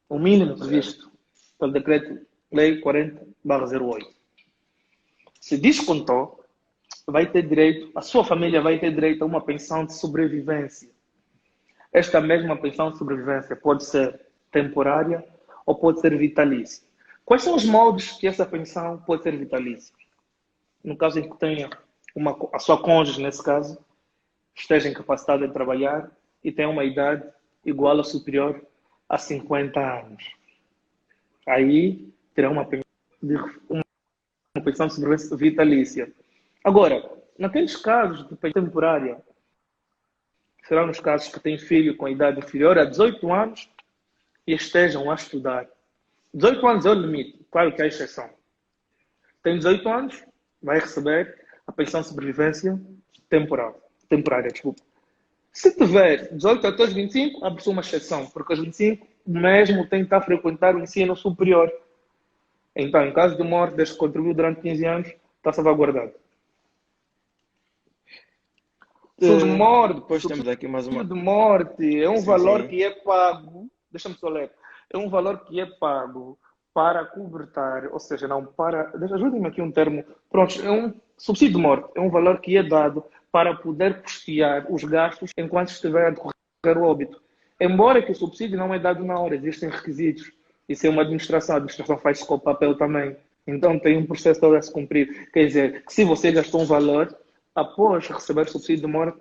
O mínimo previsto pelo Decreto-Lei 40/08. Se descontou, vai ter direito, a sua família vai ter direito a uma pensão de sobrevivência. Esta mesma pensão de sobrevivência pode ser temporária ou pode ser vitalícia. Quais são os moldes que essa pensão pode ser vitalícia? No caso em que tenha a sua cônjuge, nesse caso, esteja incapacitada de trabalhar e tenha uma idade igual ou superior a 50 anos. Aí terá uma pensão de sobrevivência vitalícia. Agora, naqueles casos de pensão temporária, serão nos casos que têm filho com idade inferior a 18 anos e estejam a estudar. 18 anos é o limite, claro que há exceção. Tem 18 anos, vai receber a pensão de sobrevivência temporária. Se tiver 18 até os 25, abre-se uma exceção, porque aos 25 mesmo tem que estar a frequentar o ensino superior. Então, em caso de morte, desde que contribuiu durante 15 anos, está salvaguardado. Depois temos aqui mais uma... de morte é um valor que é pago, deixa-me só ler, é um valor que é pago para cobertar, ou seja, não para, ajudem-me aqui um termo, pronto, é um subsídio de morte, é um valor que é dado para poder custear os gastos enquanto estiver a decorrer o óbito. Embora que o subsídio não é dado na hora, existem requisitos, isso é uma administração, a administração faz-se com o papel também, então tem um processo todo a se cumprir, quer dizer, que se você gastou um valor, após receber subsídio de morte,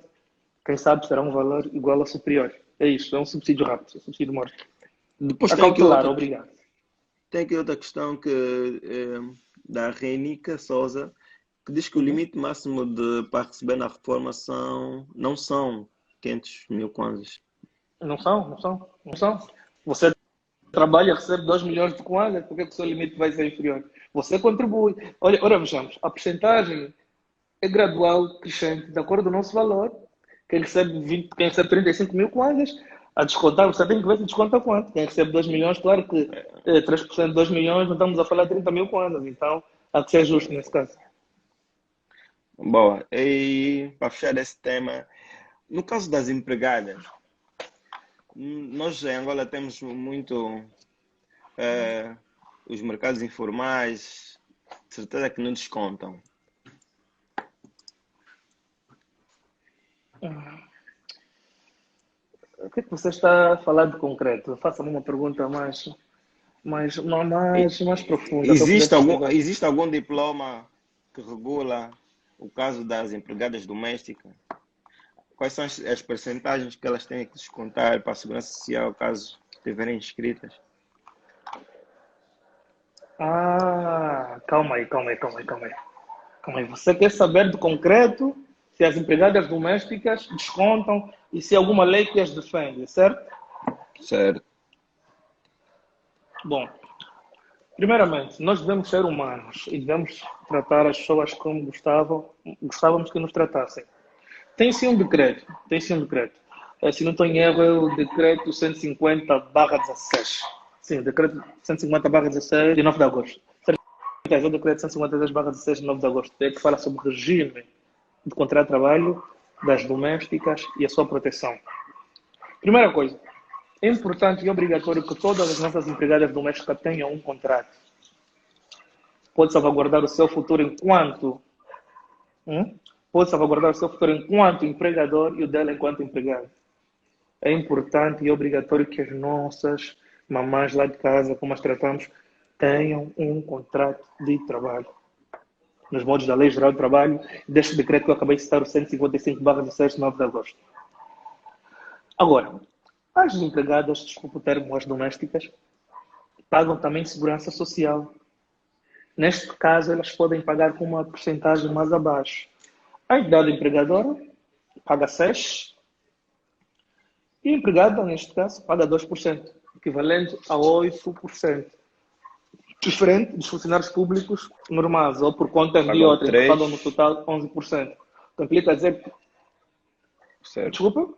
quem sabe será um valor igual ou superior. É isso, é um subsídio rápido, é um subsídio de morte. Depois a calcular, obrigado. Tem aqui outra questão da Renica Souza, que diz que o limite máximo para receber na reforma não são 500 mil kwanzas. Não são, não são, não são. Você trabalha, recebe 2 milhões de kwanzas, por que o seu limite vai ser inferior? Você contribui. Olha, ora vejamos, a percentagem é gradual, crescente, de acordo com o nosso valor. Quem recebe 35 mil kwanzas, a descontar, você tem que ver se desconta quanto. Quem recebe 2 milhões, claro que 3% de 2 milhões, não estamos a falar de 30 mil kwanzas, então há que ser justo nesse caso. Boa. E para fechar esse tema, no caso das empregadas, nós em Angola temos muito os mercados informais, de certeza que não descontam. O que é que você está a falar de concreto? Faça-me uma pergunta mais profunda para eu poder perceber. Existe algum diploma que regula o caso das empregadas domésticas? Quais são as percentagens que elas têm que descontar para a Segurança Social caso estiverem inscritas? Calma aí. Você quer saber de concreto se as empregadas domésticas descontam e se alguma lei que as defende, certo? Certo. Bom, primeiramente, nós devemos ser humanos e devemos tratar as pessoas como gostávamos que nos tratassem. Tem-se um decreto. Se não estou em erro, é o decreto 150/16. Sim, o decreto 150/16 de 9 de agosto. É o decreto 152/16 de 9 de agosto, que fala sobre o regime de contrato de trabalho das domésticas e a sua proteção. Primeira coisa, é importante e obrigatório que todas as nossas empregadas domésticas tenham um contrato. Pode salvaguardar o seu futuro enquanto empregador e o dela enquanto empregado. É importante e obrigatório que as nossas mamães lá de casa, como as tratamos, tenham um contrato de trabalho. Nos modos da Lei Geral do Trabalho, deste decreto que eu acabei de citar, o 155/16 de 9 de agosto. Agora, as empregadas, desculpa o termo, as domésticas, pagam também segurança social. Neste caso, elas podem pagar com uma porcentagem mais abaixo. A entidade empregadora paga 6%, e a empregada, neste caso, paga 2%, equivalente a 8%. Diferente dos funcionários públicos normais, ou por conta de outrem, que pagam no total 11%. Então, implica dizer... Certo. Desculpa?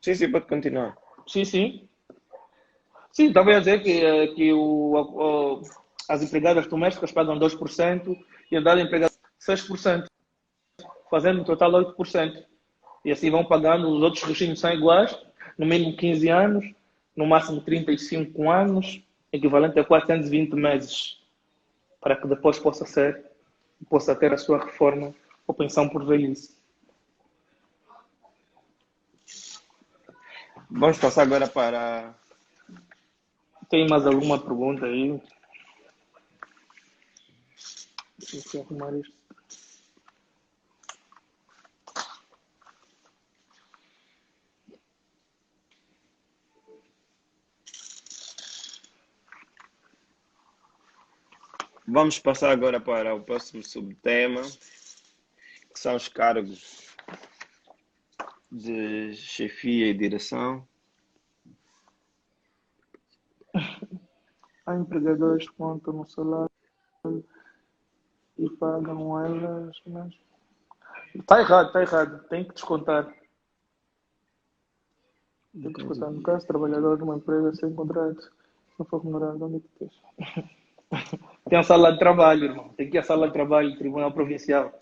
Sim, pode continuar. Sim. Sim, estava a dizer que as empregadas domésticas pagam 2% e a entidade empregada 6%, fazendo no total 8%. E assim vão pagando, os outros regimes são iguais, no mínimo 15 anos, no máximo 35 anos, equivalente a 420 meses, para que depois possa ter a sua reforma ou pensão por velhice. Vamos passar agora para... Tem mais alguma pergunta aí? Deixa eu arrumar isto. Vamos passar agora para o próximo subtema, que são os cargos de chefia e direção. Há empregadores que contam no salário e pagam elas, mas... Está errado. Tem que descontar. No caso, trabalhador de uma empresa sem contrato, não for remunerado, onde é que tens? Tem a sala de trabalho, irmão. Tem que ir à sala de trabalho, Tribunal Provincial.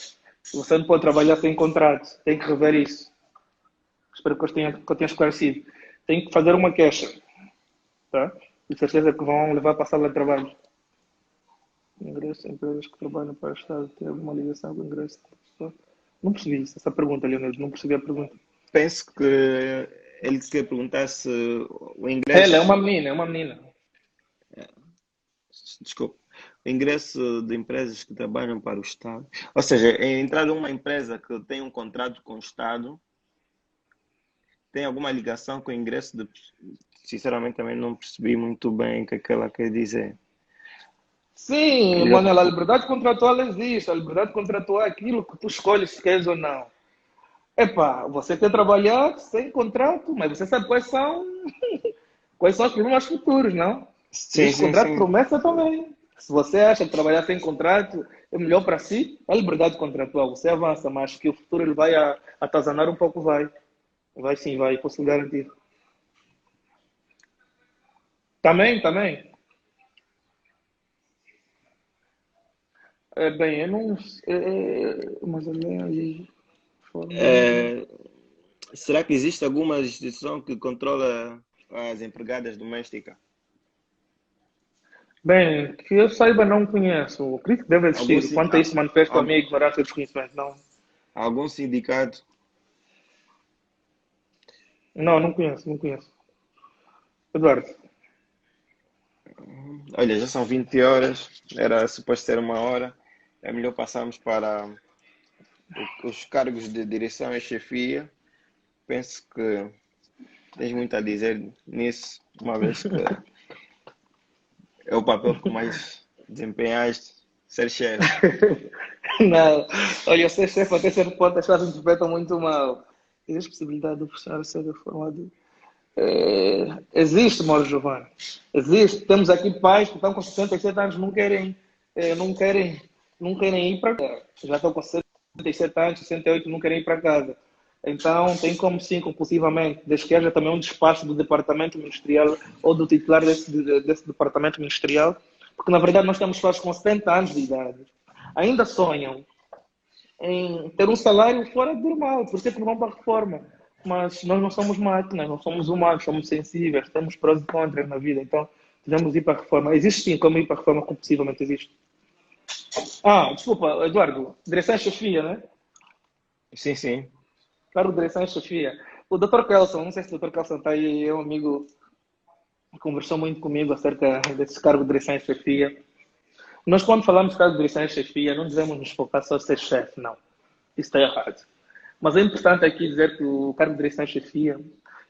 Você não pode trabalhar sem contrato. Tem que rever isso. Espero que eu tenha esclarecido. Tem que fazer uma queixa. Tá? De certeza que vão levar para a sala de trabalho. Ingresso em empresas que trabalham para o Estado. Tem alguma ligação com o ingresso da pessoa? Não percebi isso, essa pergunta, Leonardo. Não percebi a pergunta. Penso que ele quer perguntar se o ingresso... Ela é uma menina. Desculpa. O ingresso de empresas que trabalham para o Estado. Ou seja, entrar numa empresa que tem um contrato com o Estado tem alguma ligação com o ingresso sinceramente também não percebi muito bem o que é que ela quer dizer. Sim, Melhor. Manuel, a liberdade contratual existe. A liberdade contratual é aquilo que tu escolhes se queres ou não. Epá, você quer trabalhar sem contrato, mas você sabe quais são os problemas futuros, não? Sim, Existe sim, contrato de sim. promessa também. Se você acha que trabalhar sem contrato é melhor para si, é liberdade contratual. Você avança, mas que o futuro ele vai atazanar um pouco, vai. Vai sim, vai, posso lhe garantir. Também, também. É, bem, eu não. Mais ou menos. É, será que existe alguma instituição que controla as empregadas domésticas? Bem, que eu saiba, não conheço. Acredito que deve Algum, existir. Quanto a isso, manifesto a al- minha ignorância e desconhecimento. Não, algum sindicato? não, não conheço, não conheço. Eduardo, Olha, já são 20 horas, era suposto ser uma hora. É melhor passarmos para os cargos de direção e chefia. Penso que tens muito a dizer nisso, uma vez que é o papel que mais desempenhaste, ser chefe. não. Olha, eu sei, chefe, até certo ponto as coisas interpretam muito mal. Existe possibilidade do funcionário ser reformado? Existe, Mauro Giovanni. Existe. Temos aqui pais que estão com 67 anos, não querem, não querem ir para casa. Já estão com 67 anos, 68, não querem ir para casa. Então, tem como sim, compulsivamente, desde que haja também um despacho do departamento ministerial ou do titular desse departamento ministerial, porque na verdade nós temos pessoas com 70 anos de idade, ainda sonham em ter um salário fora do normal, por isso é que não vão para a reforma. Mas nós não somos máquinas, não somos humanos, somos sensíveis, temos prós e contras na vida, então devemos ir para a reforma. Existe sim como ir para a reforma, compulsivamente existe. Ah, desculpa, Eduardo, direção e chefia, né? Sim, sim. Claro, direção e chefia. O Dr. Kelson, não sei se o Dr. Kelson está aí, é um amigo que conversou muito comigo acerca desse cargo de direção e chefia. Nós, quando falamos de cargo de direção e chefia, não devemos nos focar só em ser chefe, não. Isso está errado. Mas é importante aqui dizer que o cargo de direção e chefia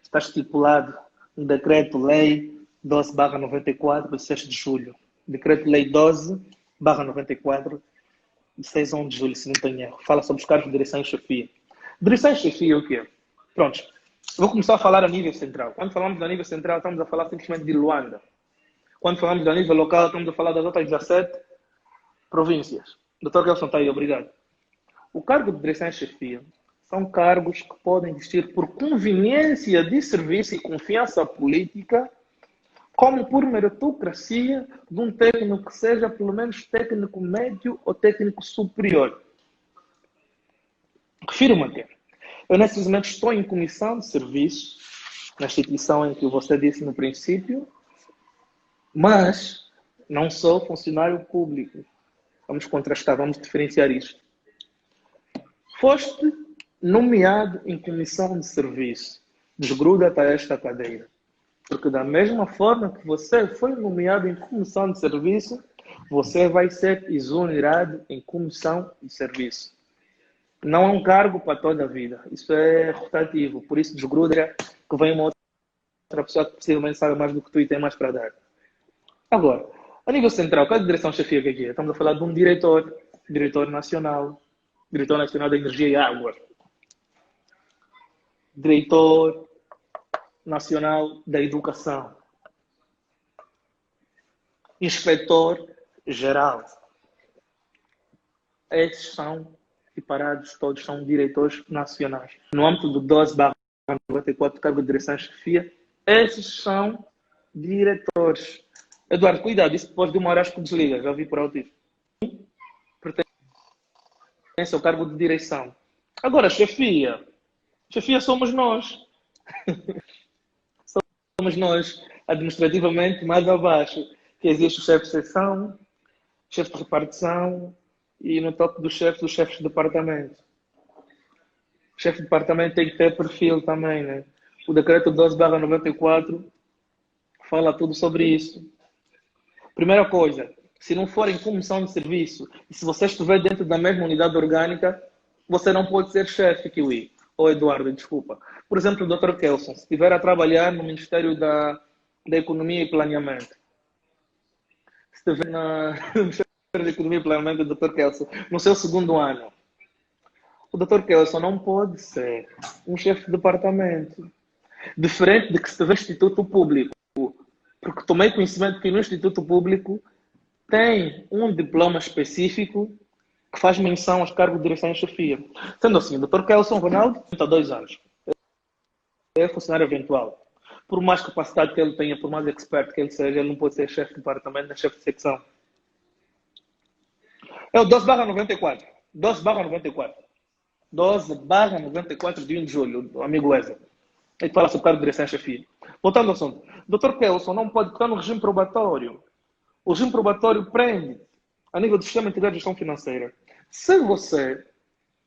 está estipulado no Decreto-Lei 12/94, de 6 de julho. Decreto-Lei 12/94, de 6 a 1 de julho, se não tenho erro. Fala sobre os cargos de direção e chefia. Direção e chefia é o quê? Pronto. Vou começar a falar a nível central. Quando falamos a nível central, estamos a falar simplesmente de Luanda. Quando falamos a nível local, estamos a falar das outras 17 províncias. Doutor Gelson está aí, obrigado. O cargo de direção e chefia são cargos que podem existir por conveniência de serviço e confiança política, como por meritocracia de um técnico que seja pelo menos técnico médio ou técnico superior. Refiro-me a quê? Eu, nesse momento, estou em comissão de serviço, na instituição em que você disse no princípio, mas não sou funcionário público. Vamos contrastar, vamos diferenciar isto. Foste nomeado em comissão de serviço. Desgruda-te a esta cadeira. Porque da mesma forma que você foi nomeado em comissão de serviço, você vai ser exonerado em comissão de serviço. Não é um cargo para toda a vida. Isso é rotativo. Por isso, desgruda que vem uma outra pessoa que possivelmente sabe mais do que tu e tem mais para dar. Agora, a nível central, qual é a direção-chefia que aqui é? Estamos a falar de um diretor nacional, diretor nacional da energia e água, diretor nacional da educação, inspetor geral. Esses são separados, todos são diretores nacionais. No âmbito do 12/94, cargo de direção-chefia, esses são diretores. Eduardo, cuidado, isso depois de uma hora acho que desliga, já vi por autismo. Pertence ao cargo de direção. Agora, chefia. Chefia somos nós. Somos nós, administrativamente, mais abaixo. Que existe o chefe de seção, chefe de repartição e no topo dos chefes de departamento. O chefe de departamento tem que ter perfil também, né? O decreto 12/94 fala tudo sobre isso. Primeira coisa, se não for em comissão de serviço e se você estiver dentro da mesma unidade orgânica, você não pode ser chefe, Kiwi. ou Eduardo, desculpa. Por exemplo, o Dr. Kelson, se estiver a trabalhar no Ministério da Economia e Planeamento, se estiver no Ministério da Economia e Planeamento, o Dr. Kelson, no seu segundo ano, o Dr. Kelson não pode ser um chefe de departamento. Diferente de que se tiver Instituto Público. Porque tomei conhecimento que no Instituto Público tem um diploma específico que faz menção aos cargos de direção e chefia. Sendo assim, o Dr. Kelson Ronaldo tem 2 anos. É funcionário eventual. Por mais capacidade que ele tenha, por mais expert que ele seja, ele não pode ser chefe de departamento nem chefe de secção. É o 12/94. 12/94. 12/94 de 1 de julho, do amigo Wesley. Ele fala sobre o cargo de direção e chefia. Voltando ao assunto. Dr. Kelson não pode estar no regime probatório. O regime probatório prende a nível do sistema integrado de gestão financeira. Se você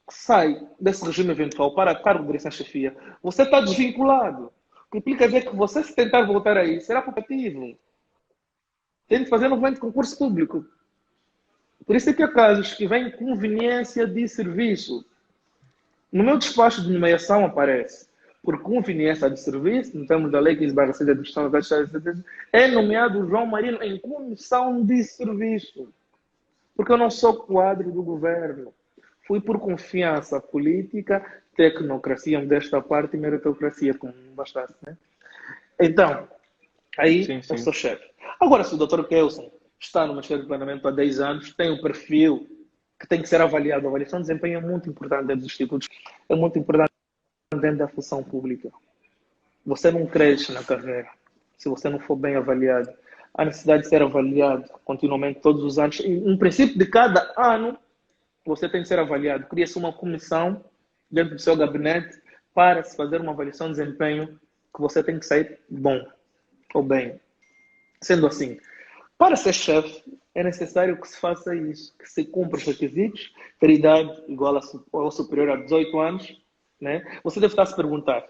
sai desse regime eventual para cargo de direção e chefia, você está desvinculado. O que implica dizer que você, se tentar voltar aí, será putativo. Tem que fazer novamente concurso público. Por isso é que há casos que vêm conveniência de serviço. No meu despacho de nomeação aparece, por conveniência de serviço, no termo da lei 15/6 da Administração das Taxas, é nomeado o João Marino em comissão de serviço. Porque eu não sou quadro do governo. Fui por confiança política, tecnocracia, desta parte, e meritocracia, como bastasse, né? Então, aí Sim, eu sim. sou chefe. Agora, se o Dr. Kelson está no Ministério do Planeamento há 10 anos, tem um perfil que tem que ser avaliado. A avaliação de desempenho é muito importante dentro dos institutos, é muito importante dentro da função pública. Você não cresce na carreira se você não for bem avaliado. Há necessidade de ser avaliado continuamente, todos os anos. Em princípio, de cada ano, você tem que ser avaliado. Cria-se uma comissão dentro do seu gabinete para se fazer uma avaliação de desempenho que você tem que sair bom ou bem. Sendo assim, para ser chefe, é necessário que se faça isso, que se cumpra os requisitos, ter idade igual ou superior a 18 anos. Né? Você deve estar a se perguntar,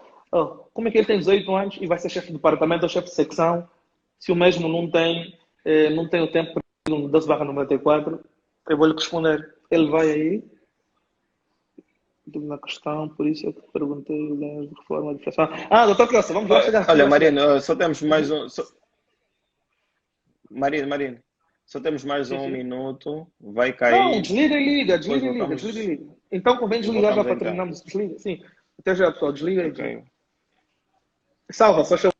como é que ele tem 18 anos e vai ser chefe de departamento ou chefe de secção, se o mesmo não tem o tempo no 12/94? Eu vou lhe responder. Ele vai aí, na questão, por isso eu te perguntei de reforma de inflação. Doutor Costa, vamos lá chegar. Olha, Marina, só temos mais um. Marina, só temos mais Sim, um sim. minuto. Vai Não, cair. desliga e liga, Depois desliga e liga, voltamos. desliga e liga. Então convém E desligar já voltamos para então. terminarmos. Desliga, sim. Até já, pessoal, desliga e Ok. salva, só